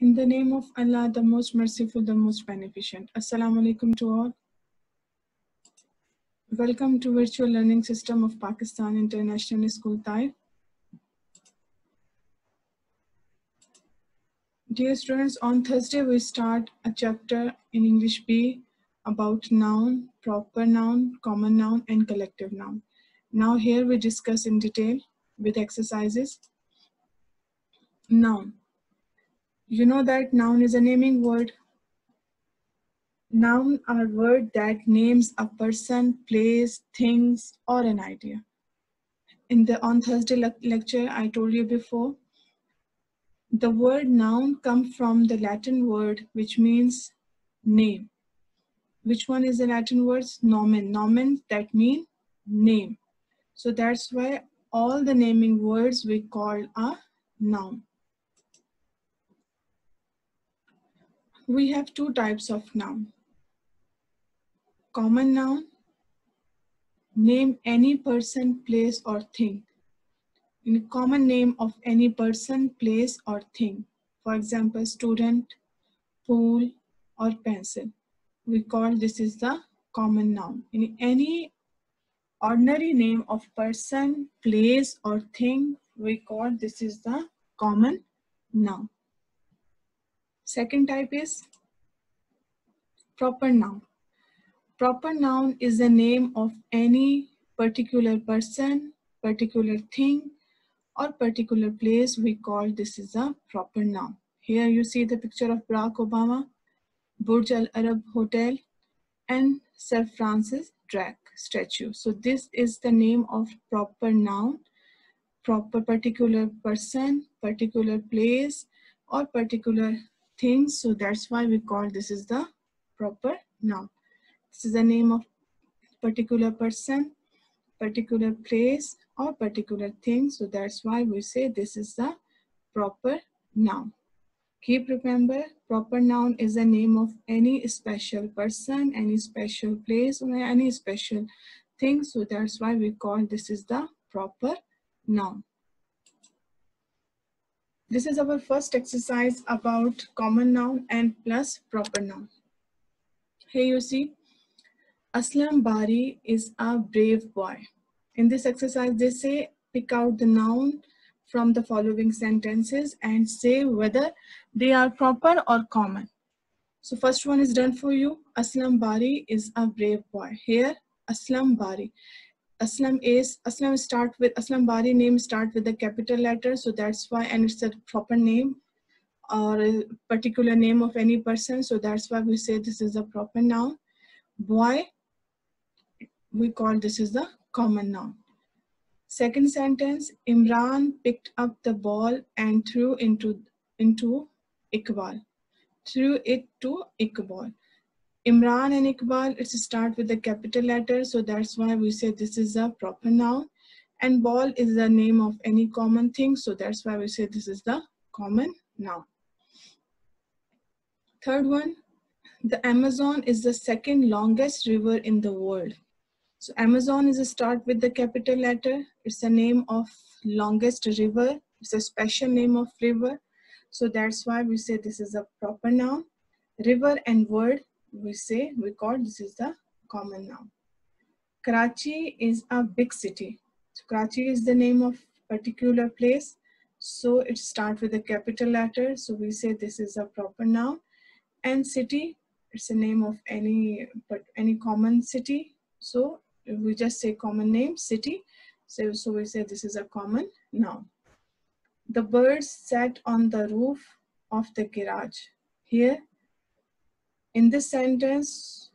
In the name of Allah, the most merciful, the most beneficent. Assalamu alaikum to all. Welcome to Virtual Learning System of Pakistan International School, Taif. Dear students, on Thursday we start a chapter in English B about noun, proper noun, common noun, and collective noun. Now here we discuss in detail with exercises. Noun. You know that noun is a naming word. Noun are words that names a person, place, things, or an idea. On Thursday lecture, I told you before, the word noun comes from the Latin word which means name. Which one is the Latin word? Nomen. Nomen, that means name. So that's why all the naming words we call a noun. We have two types of noun. Common noun, name any person, place, or thing. In a common name of any person, place, or thing. For example, student, pool, or pencil. We call this is the common noun. In any ordinary name of person, place, or thing, we call this is the common noun. Second type is proper noun. Proper noun is the name of any particular person, particular thing, or particular place. We call this is a proper noun. Here you see the picture of Barack Obama, Burj Al Arab Hotel, and Sir Francis Drake statue. So this is the name of proper noun, proper particular person, particular place, or particular thing. So that's why we call this is the proper noun. This is the name of particular person, particular place, or particular thing. So that's why we say this is the proper noun. Keep remember, proper noun is the name of any special person, any special place, or any special thing. So that's why we call this is the proper noun. This is our first exercise about common noun and plus proper noun. Here you see, Aslam Bari is a brave boy. In this exercise, they say pick out the noun from the following sentences and say whether they are proper or common. So first one is done for you. Aslam Bari is a brave boy. Here, Aslam Bari. Aslam Bari name start with the capital letter, so that's why, and it's a proper name or a particular name of any person, so that's why we say this is a proper noun. Boy, we call this is the common noun. Second sentence, Imran picked up the ball and threw into Iqbal. Threw it to Iqbal. Imran and Iqbal, it start with the capital letter, so that's why we say this is a proper noun. And ball is the name of any common thing, so that's why we say this is the common noun. Third one, the Amazon is the second longest river in the world. So Amazon is a start with the capital letter. It's a name of longest river. It's a special name of river. So that's why we say this is a proper noun. River and word, we call this is the common noun. Karachi is a big city. So Karachi is the name of particular place. So it starts with a capital letter. So we say this is a proper noun. And city, it's a name of any common city. So we just say common name, city. So we say this is a common noun. The birds sat on the roof of the garage. Here, in this sentence,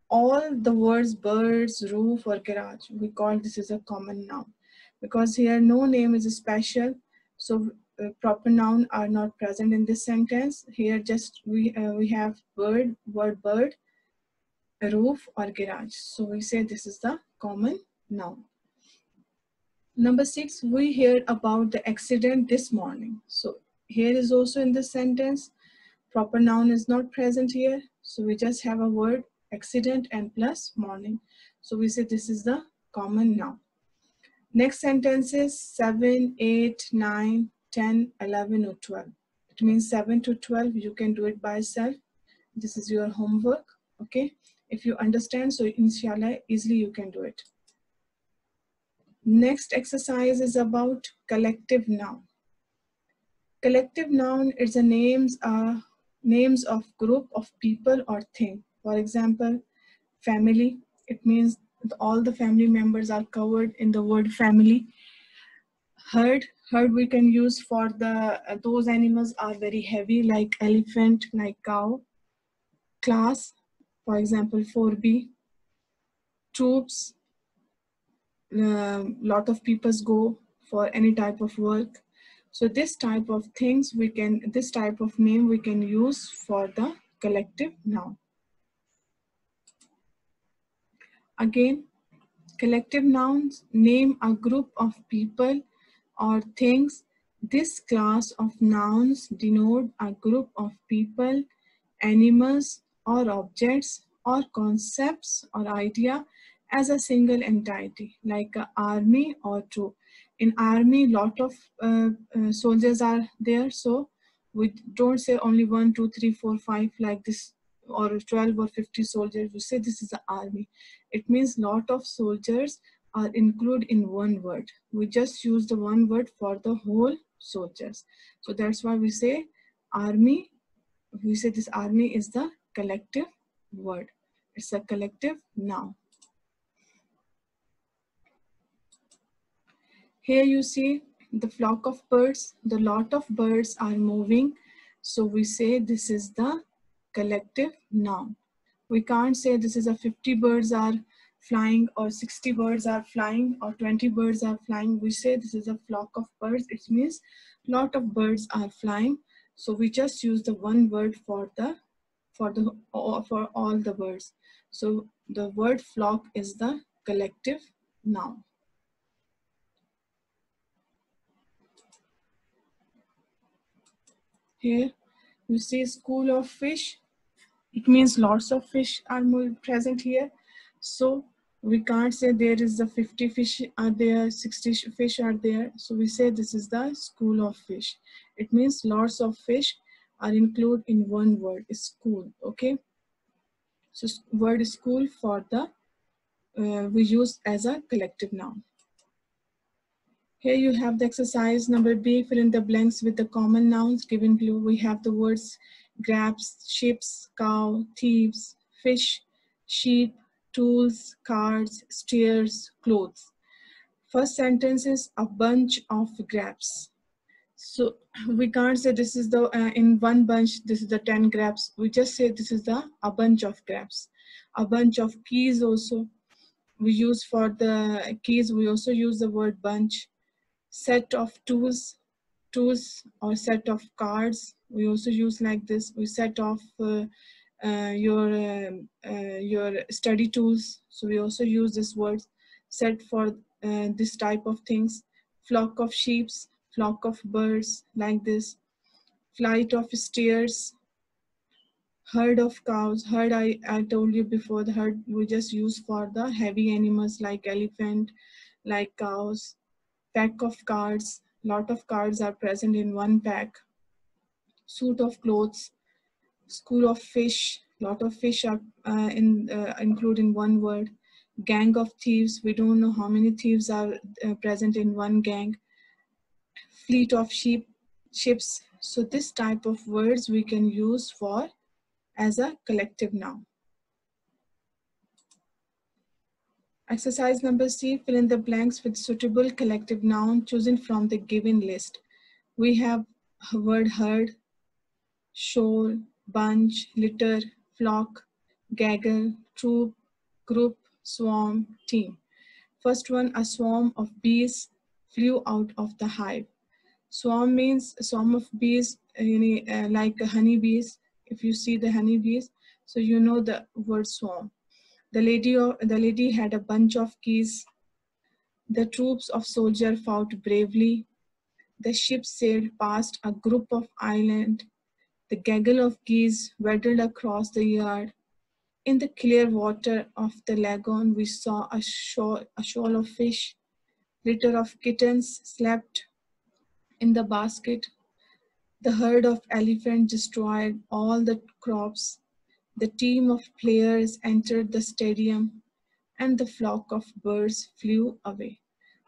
all the words birds, roof, or garage, we call this is a common noun. Because here no name is special, so proper noun are not present in this sentence. Here just we have word bird, roof, or garage. So we say this is the common noun. Number 6, we heard about the accident this morning. So here is also in this sentence, proper noun is not present here. So we just have a word accident and plus morning. So we say this is the common noun. Next sentence is 7, 8, 9, 10, 11, or 12. It means 7 to 12, you can do it by yourself. This is your homework, okay? If you understand, so inshallah, easily you can do it. Next exercise is about collective noun. Collective noun is the names of group of people or thing. For example, family. It means all the family members are covered in the word family. Herd we can use for the those animals are very heavy, like elephant, like cow. Class, for example, 4B. Troops, lot of people go for any type of work. So this type of things this type of name we can use for the collective noun. Again, collective nouns name a group of people or things. This class of nouns denote a group of people, animals, or objects, or concepts or idea as a single entity, like an army or troop. In army, lot of soldiers are there, so we don't say only 1, 2, 3, 4, 5 like this, or 12 or 50 soldiers. We say this is the army. It means lot of soldiers are included in one word. We just use the one word for the whole soldiers. So that's why we say army. We say this army is the collective word. It's a collective noun. Here you see the flock of birds. The lot of birds are moving. So we say this is the collective noun. We can't say this is a 50 birds are flying, or 60 birds are flying, or 20 birds are flying. We say this is a flock of birds. It means lot of birds are flying. So we just use the one word for all the birds. So the word flock is the collective noun. Here you see school of fish. It means lots of fish are more present here. So we can't say there is the 50 fish are there, 60 fish are there. So we say this is the school of fish. It means lots of fish are included in one word, school, okay? So word school for the, we use as a collective noun. Here you have the exercise number B, fill in the blanks with the common nouns given below. We have the words grabs, ships, cow, thieves, fish, sheep, tools, cards, stairs, clothes. First sentence is a bunch of grabs. So we can't say this is the, in one bunch, this is the 10 grabs. We just say this is a bunch of grabs. A bunch of keys also. We use for the keys, we also use the word bunch. Set of tools or set of cards, we also use like this. We set off your study tools, so we also use this word set for this type of things. Flock of sheep, flock of birds, like this. Flight of stairs, herd of cows. Herd, I told you before, the herd we just use for the heavy animals like elephant, like cows. Pack of cards, lot of cards are present in one pack. Suit of clothes, school of fish, lot of fish are included in one word. Gang of thieves, we don't know how many thieves are present in one gang. Fleet of ships. So this type of words we can use for as a collective noun. Exercise number C, fill in the blanks with suitable collective noun chosen from the given list. We have word herd, shoal, bunch, litter, flock, gaggle, troop, group, swarm, team. First one, a swarm of bees flew out of the hive. Swarm means a swarm of bees, like honeybees. If you see the honeybees, so you know the word swarm. The lady had a bunch of keys. The troops of soldiers fought bravely. The ship sailed past a group of islands. The gaggle of geese waddled across the yard. In the clear water of the lagoon, we saw a shoal of fish. Litter of kittens slept in the basket. The herd of elephants destroyed all the crops. The team of players entered the stadium, and the flock of birds flew away.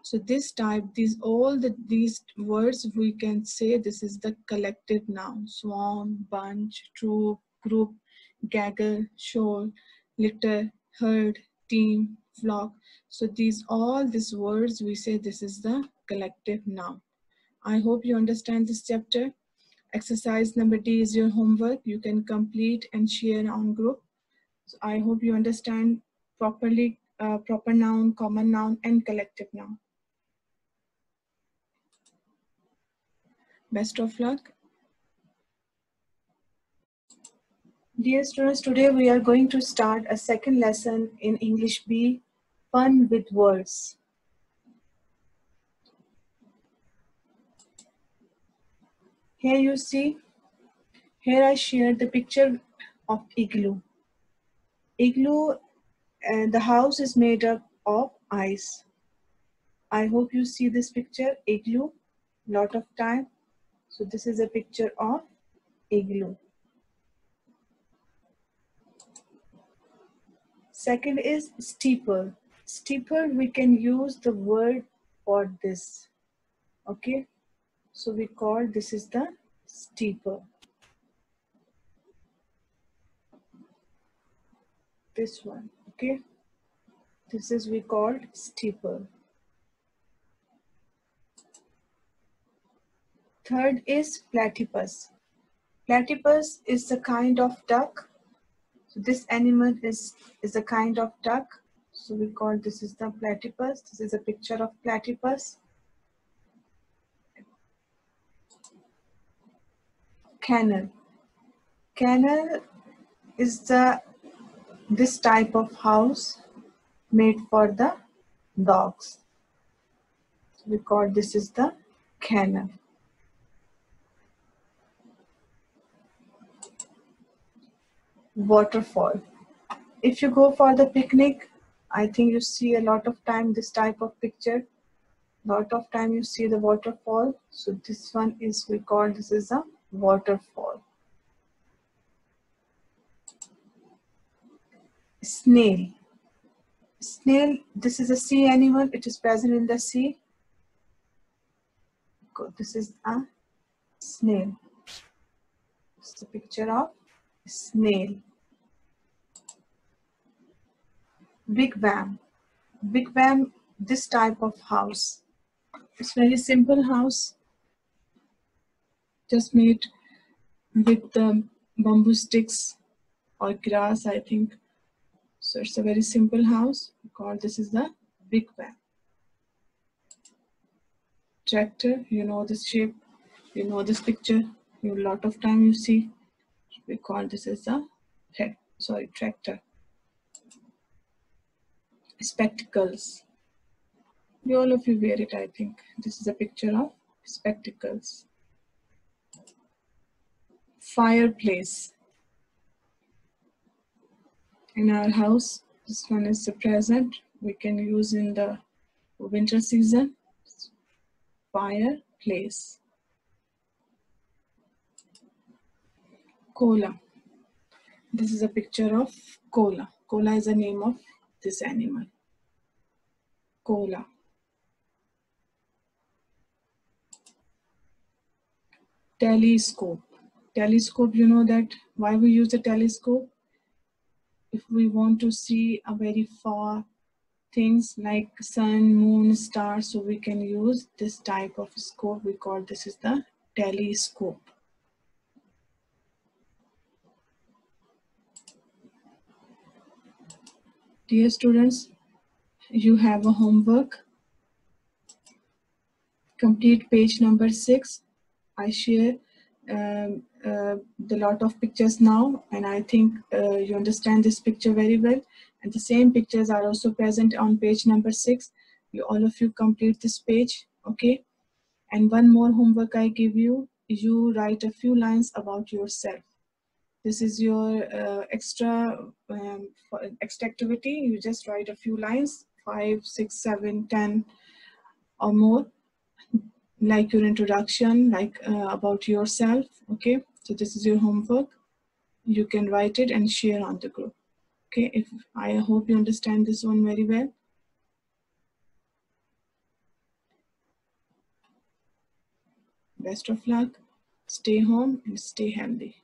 So this type, these words we can say this is the collective noun: swarm, bunch, troop, group, gaggle, shoal, litter, herd, team, flock. So these words we say this is the collective noun. I hope you understand this chapter. Exercise number D is your homework. You can complete and share on group. So I hope you understand properly proper noun, common noun, and collective noun. Best of luck. Dear students, today we are going to start a second lesson in English B, fun with words. Here you see, here I shared the picture of igloo. Igloo, the house is made up of ice. I hope you see this picture, igloo, lot of time. So this is a picture of igloo. Second is steeple. Steeple, we can use the word for this. Okay, so we call this is the steeple. This one, okay, this is we called steeple. Third is platypus. Platypus is a kind of duck. So this animal is a kind of duck. So we call this is the platypus. This is a picture of platypus. Kennel. Kennel is this type of house made for the dogs. So we call this is the kennel. Waterfall. If you go for the picnic, I think you see a lot of time this type of picture. Lot of time you see the waterfall. So this one is we call this is a waterfall. Snail. Snail, this is a sea animal. It is present in the sea. This is a snail. This is a picture of snail. Wigwam. Wigwam, this type of house. It's very simple house. Just made with bamboo sticks or grass, I think. So it's a very simple house. We call this is the wigwam. Tractor, you know this shape, you know this picture. You a lot of time you see. We call this as a tractor. Spectacles. All of you wear it, I think. This is a picture of spectacles. Fireplace. In our house, this one is the present. We can use in the winter season. Fireplace. Koala. This is a picture of koala. Koala is the name of this animal. Koala. Telescope. Telescope, you know that why we use a telescope? If we want to see a very far things like sun, moon, stars, so we can use this type of scope. We call this is the telescope. Dear students, you have a homework. Complete page number 6. I share the lot of pictures now, and I think you understand this picture very well. And the same pictures are also present on page number 6. All of you complete this page, okay? And one more homework I give you. You write a few lines about yourself. This is your extra activity. You just write a few lines, 5, 6, 7, 10 or more. like your introduction, like about yourself. Okay, so this is your homework. You can write it and share on the group. Okay, if I hope you understand this one very well. Best of luck. Stay home and stay healthy.